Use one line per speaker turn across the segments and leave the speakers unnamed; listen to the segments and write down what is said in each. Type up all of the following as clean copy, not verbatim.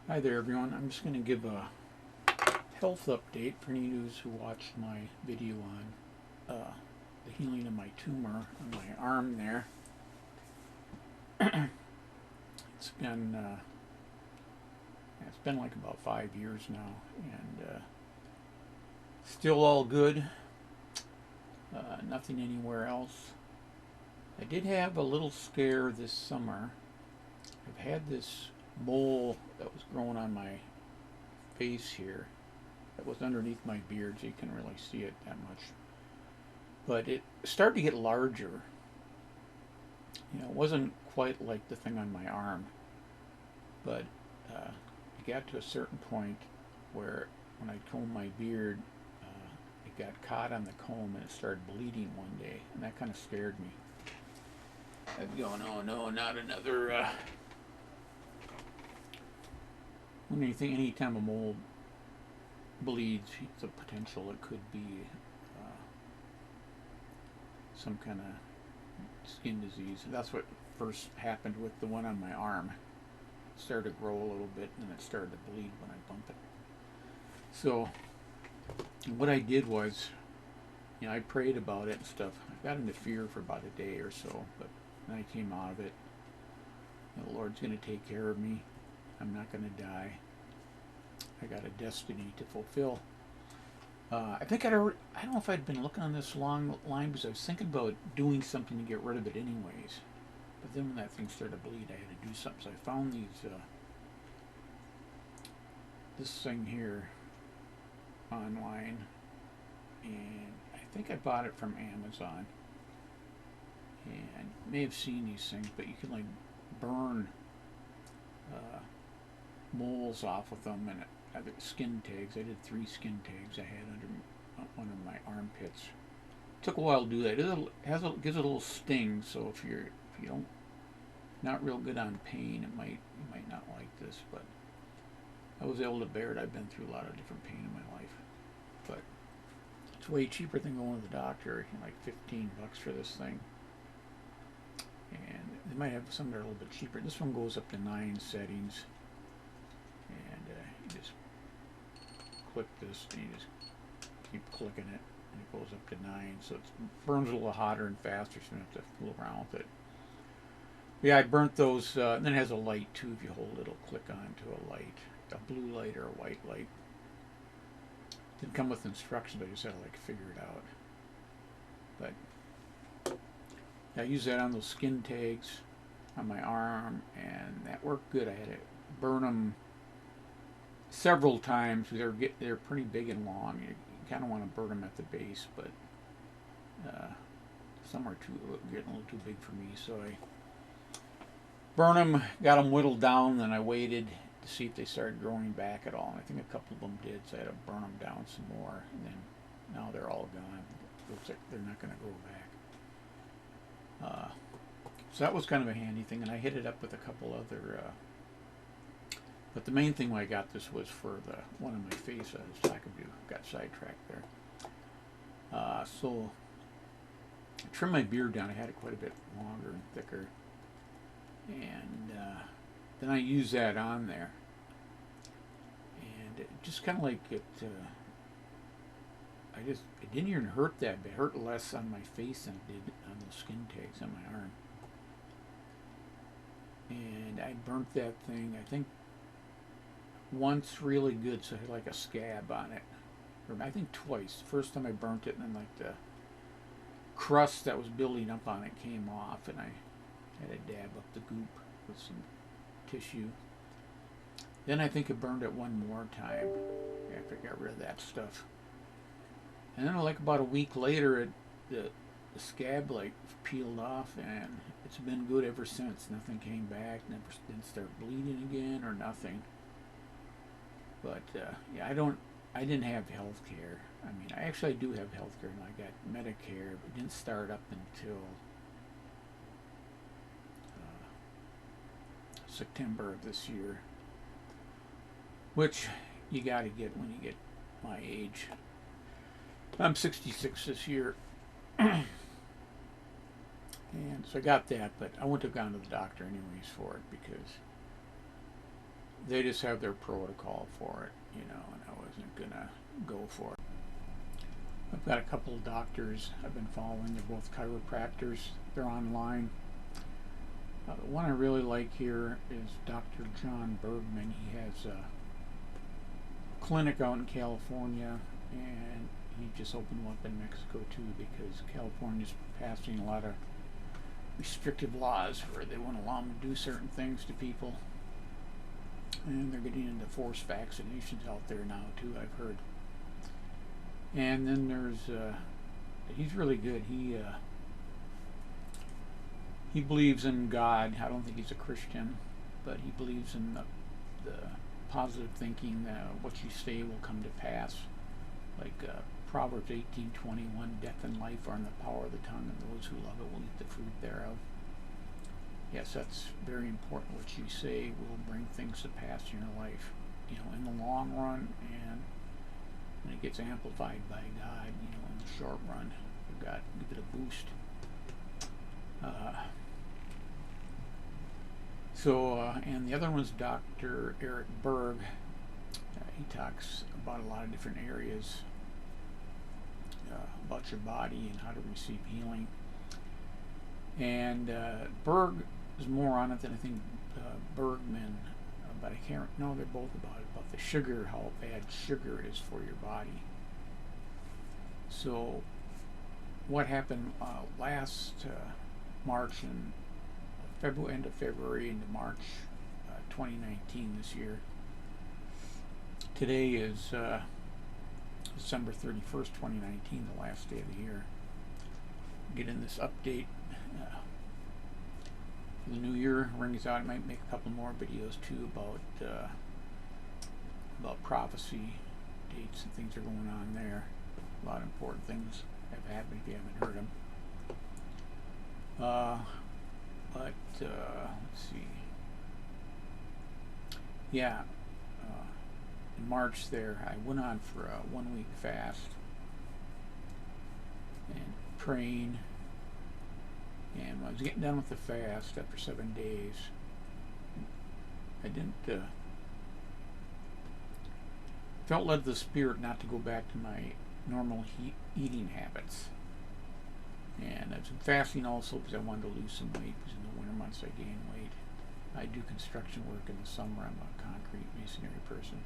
Hi there everyone, I'm just going to give a health update for any of you who watched my video on the healing of my tumor on my arm there. It's it's been like about 5 years now, and still all good. Nothing anywhere else. I did have a little scare this summer. I've had this mole that was growing on my face here that was underneath my beard, so you can really see it that much. But it started to get larger. It wasn't quite like the thing on my arm, but it got to a certain point where when I combed my beard, it got caught on the comb and it started bleeding one day, and that kind of scared me. I'm going, oh no, not another. Anytime a mole bleeds, it's a potential it could be uh, some kind of skin disease. That's what first happened with the one on my arm. It started to grow a little bit and then it started to bleed when I bumped it. So what I did was, I prayed about it and stuff. I got into fear for about a day or so, but then I came out of it. The Lord's going to take care of me. I'm not going to die. I got a destiny to fulfill. I think I don't know if I'd been looking on this long line because I was thinking about doing something to get rid of it anyways. But then when that thing started to bleed, I had to do something. So I found this thing here online, and I think I bought it from Amazon. And you may have seen these things, but you can like burn uh, moles off of them, and skin tags. I did 3 skin tags I had under one of my armpits. It took a while to do that. Gives it a little sting, so if you don't not real good on pain, you might not like this, but I was able to bear it. I've been through a lot of different pain in my life, but it's way cheaper than going to the doctor. Like $15 for this thing, and they might have some that are a little bit cheaper. This one goes up to 9 settings, and you just click this and you just keep clicking it, and it goes up to 9, so it burns a little hotter and faster, so you don't have to fool around with it. Yeah, I burnt those. Then it has a light too. If you hold it, it'll click on to a light, a blue light or a white light. Didn't come with instructions, but I just had to figure it out. But yeah, I used that on those skin tags on my arm, and that worked good. I had to burn them several times. They're pretty big and long. You kind of want to burn them at the base, but uh, some are getting a little too big for me, so I burn them, got them whittled down, then I waited to see if they started growing back at all. And I think a couple of them did, so I had to burn them down some more. And then now they're all gone. It looks like they're not going to grow back. So that was kind of a handy thing, and I hit it up with a couple other. But the main thing why I got this was for the one on my face I was talking to. Got sidetracked there. So I trimmed my beard down. I had it quite a bit longer and thicker. And then I use that on there, and it just kind of like it. It didn't even hurt that bad. It hurt less on my face than it did on those skin tags on my arm. And I burnt that thing, I think, once really good, so I had like a scab on it. Or I think twice. The first time I burnt it, and then like the crust that was building up on it came off, and I had to dab up the goop with some tissue. Then I think I burned it one more time after I got rid of that stuff. And then like about a week later, the scab peeled off, and it's been good ever since. Nothing came back. Never didn't start bleeding again or nothing. But yeah, I didn't have health care. I mean, I do have health care, and I got Medicare, but it didn't start up until September of this year, which you got to get when you get my age. I'm 66 this year, and so I got that, but I wouldn't have gone to the doctor anyways for it because they just have their protocol for it, you know, and I wasn't gonna go for it. I've got a couple of doctors I've been following. They're both chiropractors. They're online. The one I really like here is Dr. John Bergman. He has a clinic out in California, and he just opened one up in Mexico too, because California's passing a lot of restrictive laws where they won't allow them to do certain things to people, and they're getting into forced vaccinations out there now too, I've heard. And then there's he's really good. He believes in God. I don't think he's a Christian, but he believes in the positive thinking that what you say will come to pass. Like Proverbs 18:21, death and life are in the power of the tongue, and those who love it will eat the fruit thereof. Yes, that's very important. What you say will bring things to pass in your life, you know, in the long run, and when it gets amplified by God, you know, in the short run, you've got to give it a boost. And the other one's Dr. Eric Berg. He talks about a lot of different areas about your body and how to receive healing. And Berg is more on it than I think Bergman, but I can't. No, they're both about the sugar, how bad sugar is for your body. So, what happened last March and end of February into March 2019 this year. Today is December 31st, 2019, the last day of the year. Get in this update for the new year. Rings out. I might make a couple more videos too about prophecy dates and things are going on there. A lot of important things have happened if you haven't heard them. Let's see. Yeah, in March there, I went on for a 1 week fast and praying. And when I was getting done with the fast after 7 days, I didn't felt led the Spirit not to go back to my normal eating habits. And I was fasting also because I wanted to lose some weight, because in the winter months I gain weight. I do construction work in the summer. I'm a concrete masonry person.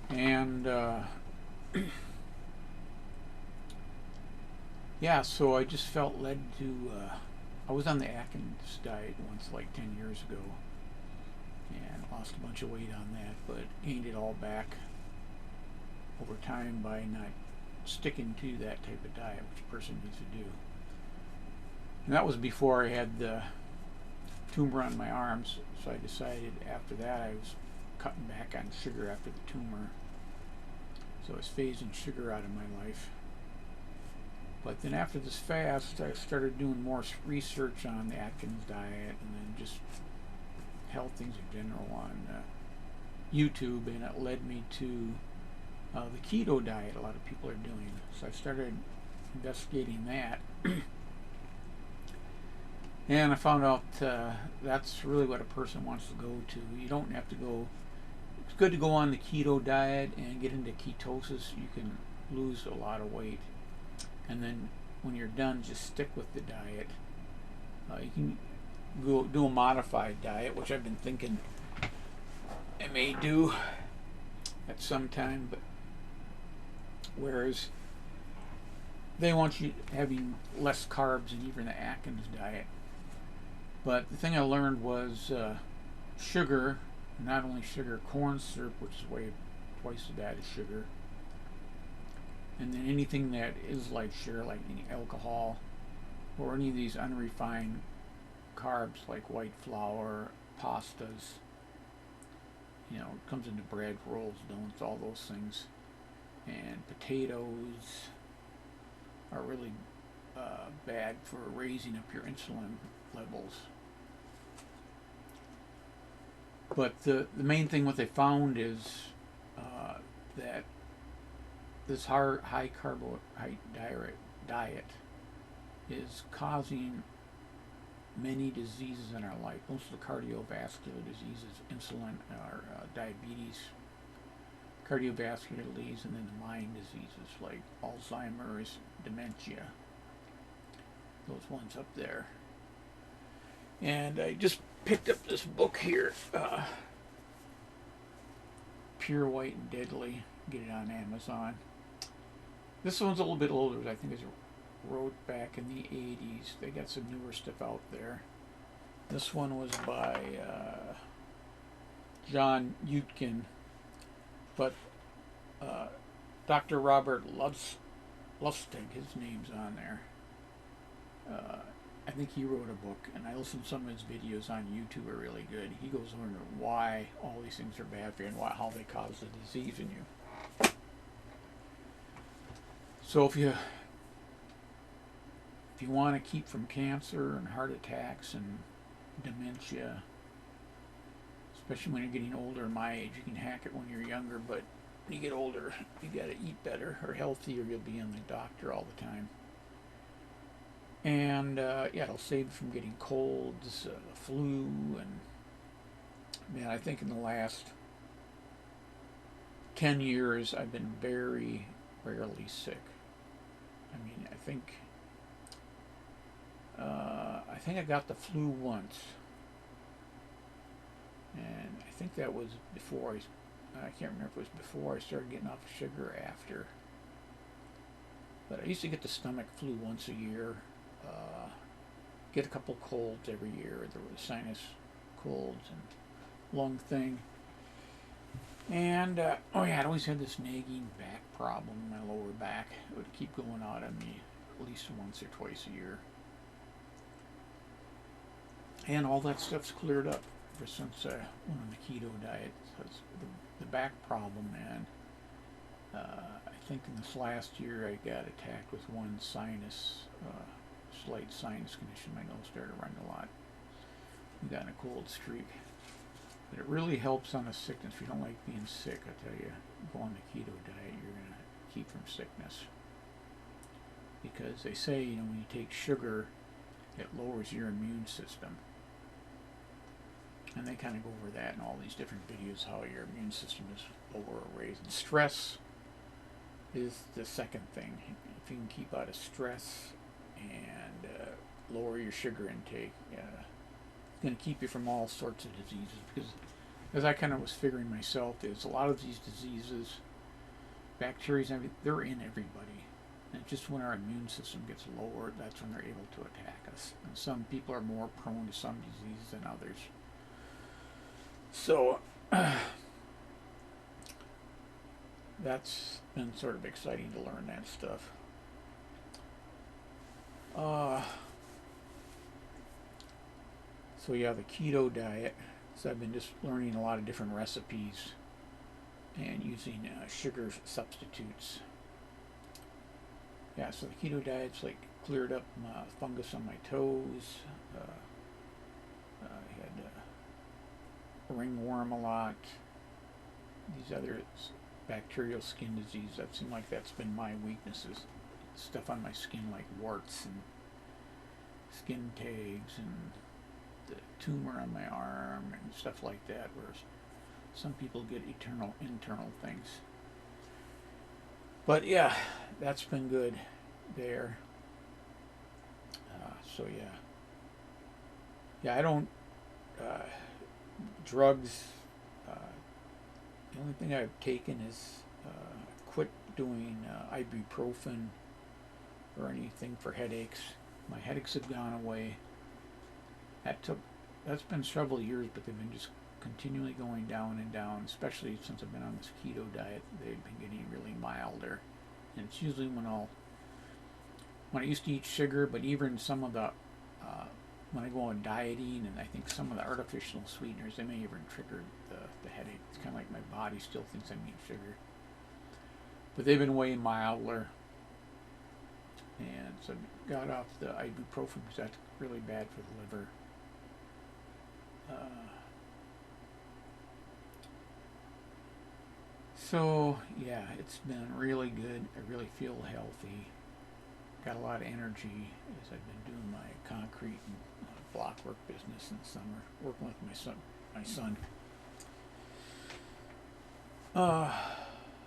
And yeah, so I just felt led to, I was on the Atkins diet once, like 10 years ago, and lost a bunch of weight on that, but gained it all back over time by not sticking to that type of diet, which a person needs to do. And that was before I had the tumor on my arms, so I decided after that I was cutting back on sugar after the tumor. So I was phasing sugar out of my life. But then after this fast, I started doing more research on the Atkins diet and then just health things in general on YouTube, and it led me to the keto diet a lot of people are doing. So I started investigating that. And I found out that's really what a person wants to go to. You don't have to go. It's good to go on the keto diet and get into ketosis. You can lose a lot of weight. And then when you're done, just stick with the diet. You can go do a modified diet, which I've been thinking I may do at some time. But whereas they want you having less carbs than even the Atkins diet. But the thing I learned was sugar, not only sugar, corn syrup, which is way twice as bad as sugar, and then anything that is like sugar, like any alcohol, or any of these unrefined carbs like white flour, pastas, you know, it comes into bread, rolls, donuts, all those things. And potatoes are really bad for raising up your insulin levels. But the main thing what they found is that this high carbohydrate diet is causing many diseases in our life. Most of the cardiovascular diseases, insulin, or diabetes, cardiovascular disease, and then the mind diseases like Alzheimer's, dementia. Those ones up there. And I just picked up this book here, Pure White and Deadly. Get it on Amazon. This one's a little bit older. I think it was wrote back in the 80s. They got some newer stuff out there. This one was by John Yudkin, but Dr. Robert Lustig, his name's on there. I think he wrote a book, and I listened to some of his videos on YouTube are really good. He goes over why all these things are bad for you and how they cause the disease in you. So if you want to keep from cancer and heart attacks and dementia, especially when you're getting older, my age, you can hack it when you're younger, but when you get older, you got to eat better or healthy, or you'll be in the doctor all the time. And yeah, it'll save you from getting colds, flu, and man, I think in the last 10 years I've been very rarely sick. I mean, I think I got the flu once, and I think that was before I can't remember if it was before I started getting off sugar or after. But I used to get the stomach flu once a year. Get a couple colds every year. There were sinus colds and lung thing. And oh yeah, I always had this nagging back problem in my lower back. It would keep going out on me at least once or twice a year. And all that stuff's cleared up ever since I went on the keto diet. So the back problem, man. I think in this last year I got attacked with one sinus, slight sinus condition. My nose started running a lot. We got in a cold streak. But it really helps on a sickness. If you don't like being sick, I tell you, go on the keto diet, you're going to keep from sickness. Because they say, when you take sugar, it lowers your immune system. And they kind of go over that in all these different videos, how your immune system is lower or raised. And stress is the second thing. If you can keep out of stress and lower your sugar intake, it's going to keep you from all sorts of diseases. Because as I kind of was figuring myself, is a lot of these diseases, bacteria, and everything, they're in everybody. And just when our immune system gets lower, that's when they're able to attack us. And some people are more prone to some diseases than others. So that's been sort of exciting to learn that stuff. So yeah, the keto diet. So I've been just learning a lot of different recipes and using sugar substitutes. Yeah, so the keto diet's like cleared up fungus on my toes. I had ringworm a lot. These other bacterial skin disease, that seemed like that's been my weaknesses. Stuff on my skin like warts and skin tags and the tumor on my arm and stuff like that, whereas some people get internal things. But yeah, that's been good there. So yeah, I don't drugs. The only thing I've taken is quit doing ibuprofen or anything for headaches. My headaches have gone away. That's been several years, but they've been just continually going down and down, especially since I've been on this keto diet. They've been getting really milder. And it's usually when I used to eat sugar, but even some of the when I go on dieting, and I think some of the artificial sweeteners, they may even trigger the headache. It's kind of like my body still thinks I'm eating sugar. But they've been way milder. And so I got off the ibuprofen because that's really bad for the liver. So yeah, it's been really good. I really feel healthy. Got a lot of energy as I've been doing my concrete and block work business in the summer, working with my son.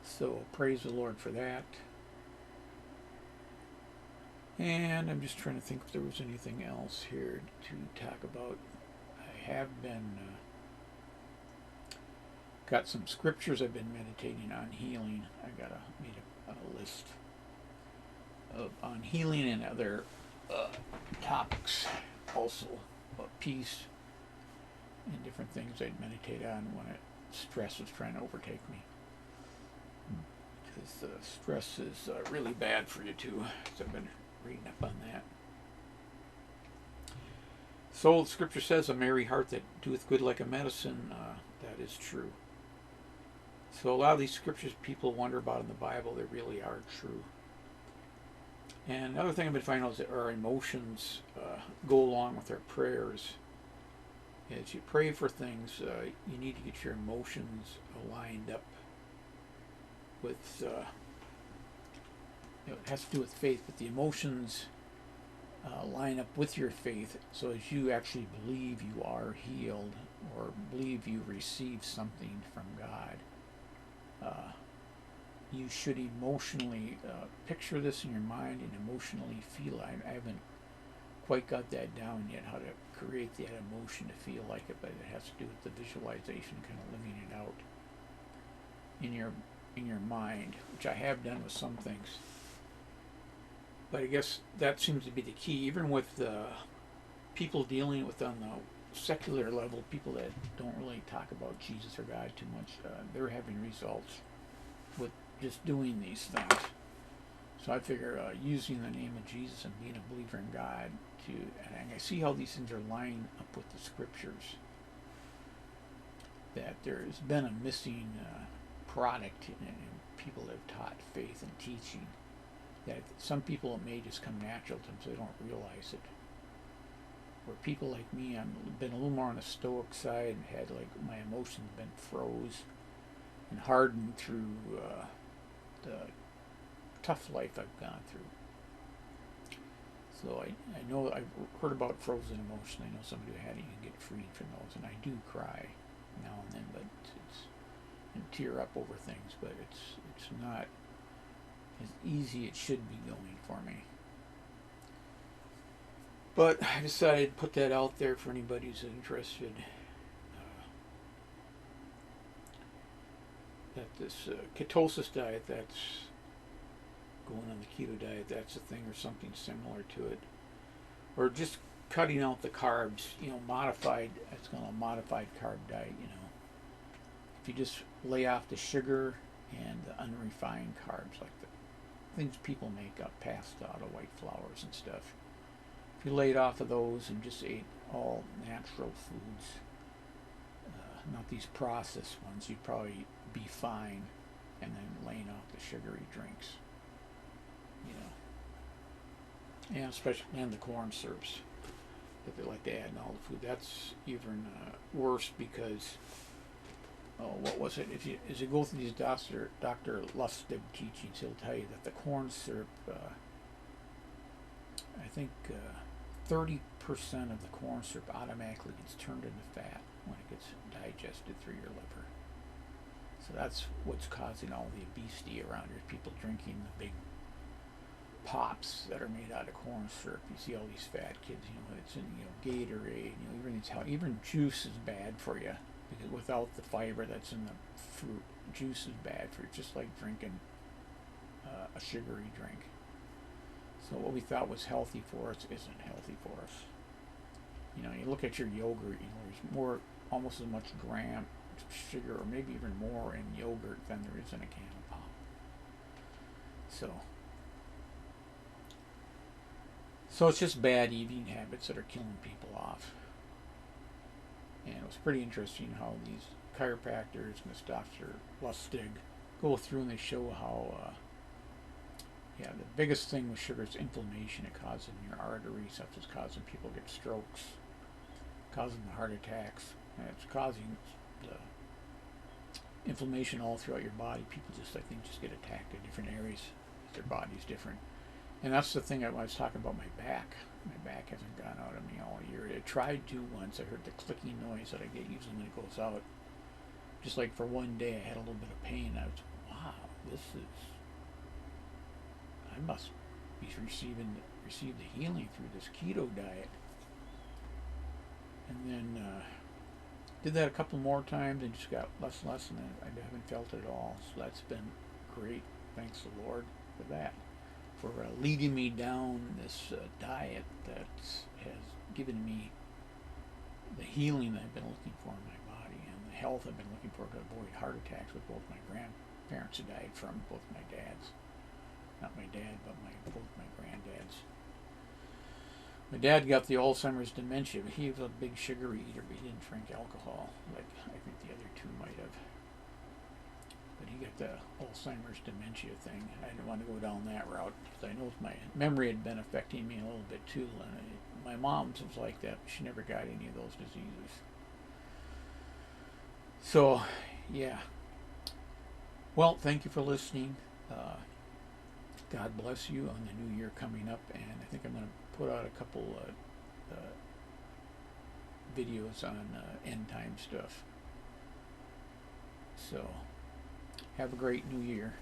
So praise the Lord for that. And I'm just trying to think if there was anything else here to talk about. I have been got some scriptures I've been meditating on healing. I made a list on healing and other topics, also peace and different things I'd meditate on when stress was trying to overtake me. Because stress is really bad for you too. So I've been reading up on that. So the scripture says, "A merry heart that doeth good like a medicine." That is true. So a lot of these scriptures people wonder about in the Bible, they really are true. And another thing I've been finding out is that our emotions go along with our prayers. As you pray for things, you need to get your emotions lined up with, it has to do with faith, but the emotions line up with your faith. So as you actually believe you are healed or believe you receive something from God, you should emotionally picture this in your mind and emotionally feel it. I haven't quite got that down yet, how to create that emotion to feel like it, but it has to do with the visualization, kind of living it out in your mind, which I have done with some things. But I guess that seems to be the key, even with people dealing with on the secular level, people that don't really talk about Jesus or God too much, they're having results with just doing these things. So I figure using the name of Jesus and being a believer in God and I see how these things are lined up with the scriptures, that there's been a missing product in people that have taught faith and teaching, that some people it may just come natural to them so they don't realize it. Where people like me, I've been a little more on the stoic side and had like my emotions been froze and hardened through the tough life I've gone through. So I know I've heard about frozen emotion. I know somebody who had it, you can get freed from those, and I do cry now and then, but and tear up over things, but it's not as easy it should be going for me. But I decided to put that out there for anybody who's interested. That this ketosis diet, that's going on the keto diet, that's a thing, or something similar to it. Or just cutting out the carbs, modified, it's called a modified carb diet, If you just lay off the sugar and the unrefined carbs, like the things people make up, pasta out of white flours and stuff. If you laid off of those and just ate all natural foods, not these processed ones, you'd probably be fine. And then laying off the sugary drinks, and especially the corn syrups that they like to add in all the food. That's even worse because, what was it? As you go through these Dr. Lustig teachings, he'll tell you that the corn syrup, I think 30% of the corn syrup automatically gets turned into fat when it gets digested through your liver. So that's what's causing all the obesity around here. People drinking the big pops that are made out of corn syrup. You see all these fat kids, it's in Gatorade, even juice is bad for you because without the fiber that's in the fruit, juice is bad for you, just like drinking a sugary drink. So what we thought was healthy for us isn't healthy for us. You look at your yogurt, there's more, almost as much gram sugar, or maybe even more in yogurt than there is in a can of pop. So it's just bad eating habits that are killing people off. And it was pretty interesting how these chiropractors and this Dr. Lustig go through and they show how the biggest thing with sugar is inflammation. It causes in your arteries, that's what's causing people to get strokes, causing the heart attacks, and it's causing the inflammation all throughout your body. People just, I think, just get attacked in different areas. Their body's different. And that's the thing I was talking about, my back. My back hasn't gone out of me all year. I tried to once. I heard the clicking noise that I get usually when it goes out. Just like for one day, I had a little bit of pain. I was, wow, this is. I must be receive the healing through this keto diet. And then did that a couple more times and just got less and less, and I haven't felt it at all. So that's been great. Thanks the Lord for that, for leading me down this diet that has given me the healing I've been looking for in my body and the health I've been looking for to avoid heart attacks with both my grandparents who died from both my dads. Not my dad, but both my granddads. My dad got the Alzheimer's dementia. He was a big sugar eater, but he didn't drink alcohol like I think the other two might have. But he got the Alzheimer's dementia thing. I didn't want to go down that route because I know my memory had been affecting me a little bit too. My mom's was like that, but she never got any of those diseases. So, yeah. Well, thank you for listening. God bless you on the new year coming up, and I think I'm going to put out a couple videos on end time stuff. So, have a great new year.